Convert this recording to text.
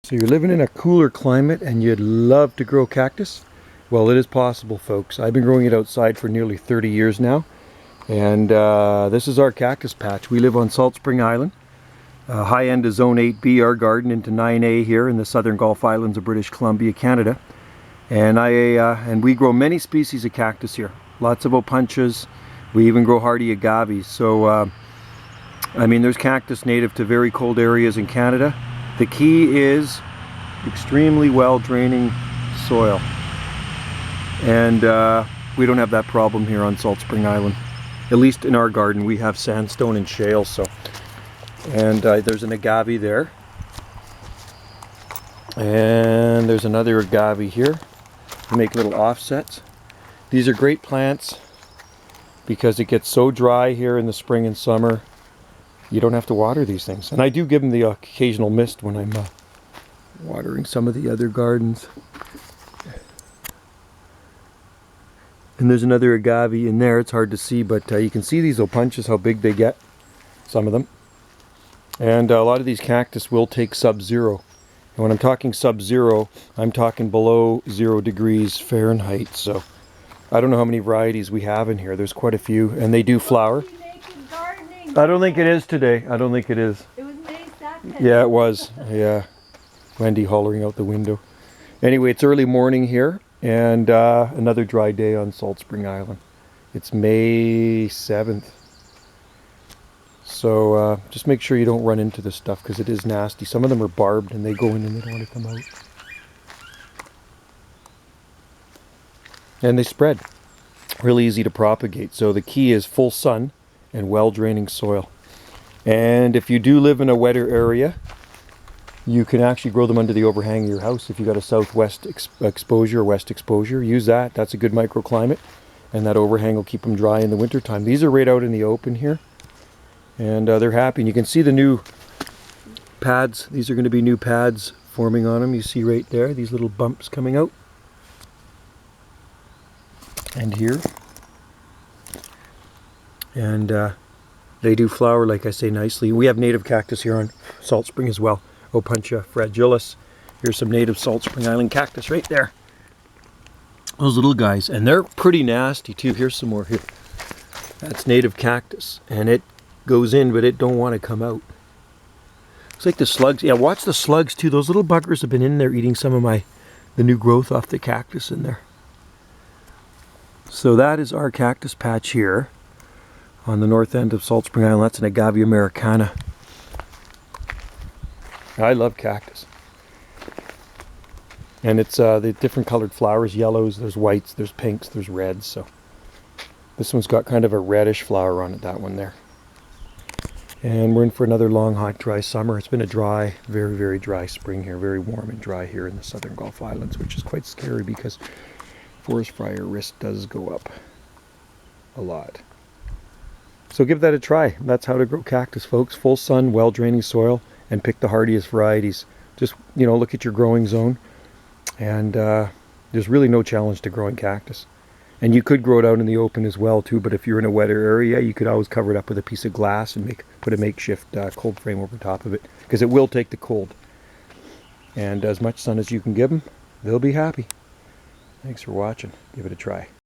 So you're living in a cooler climate and you'd love to grow cactus? Well, it is possible, folks. I've been growing it outside for nearly 30 years now. And this is our cactus patch. We live on Salt Spring Island. High end is Zone 8B, our garden, into 9A here in the southern Gulf Islands of British Columbia, Canada. And we grow many species of cactus here. Lots of opuntias. We even grow hardy agaves. So, I mean, there's cactus native to very cold areas in Canada. The key is extremely well draining soil. And we don't have that problem here on Salt Spring Island. At least in our garden, we have sandstone and shale. So, and there's an agave there. And there's another agave here. We make little offsets. These are great plants because it gets so dry here in the spring and summer. You don't have to water these things. And I do give them the occasional mist when I'm watering some of the other gardens. And there's another agave in there. It's hard to see, but you can see these opuntias, how big they get. Some of them. And a lot of these cactus will take sub-zero. And when I'm talking sub-zero, I'm talking below 0 degrees Fahrenheit. So I don't know how many varieties we have in here. There's quite a few, and they do flower. I don't think it is today. I don't think it is. It was May 2nd. Yeah, it was. Yeah. Wendy hollering out the window. Anyway, it's early morning here, and another dry day on Salt Spring Island. It's May 7th. So just make sure you don't run into this stuff because it is nasty. Some of them are barbed and they go in and they don't want to come out. And they spread. Really easy to propagate. So the key is full sun and well draining soil. And if you do live in a wetter area, you can actually grow them under the overhang of your house. If you've got a southwest exposure or west exposure, use that. That's a good microclimate. And that overhang will keep them dry in the wintertime. These are right out in the open here. And they're happy. And you can see the new pads. These are going to be new pads forming on them. You see right there, these little bumps coming out. And here. And they do flower, like I say, nicely. We have native cactus here on Salt Spring as well. Opuntia fragilis. Here's some native Salt Spring Island cactus right there. Those little guys. And they're pretty nasty too. Here's some more here. That's native cactus. And it goes in, but it don't want to come out. It's like the slugs. Yeah, watch the slugs too. Those little buggers have been in there eating some of the new growth off the cactus in there. So that is our cactus patch here on the north end of Salt Spring Island. That's an agave americana. I love cactus. And it's the different colored flowers, yellows, there's whites, there's pinks, there's reds. So this one's got kind of a reddish flower on it, that one there. And we're in for another long, hot, dry summer. It's been a dry, very, very dry spring here. Very warm and dry here in the southern Gulf Islands, which is quite scary because forest fire risk does go up a lot. So give that a try. That's how to grow cactus, folks. Full sun, well draining soil, and pick the hardiest varieties. Just, you know, look at your growing zone. And there's really no challenge to growing cactus. And you could grow it out in the open as well too, but if you're in a wetter area, you could always cover it up with a piece of glass and put a makeshift cold frame over top of it, because it will take the cold. And as much sun as you can give them, they'll be happy. Thanks for watching. Give it a try.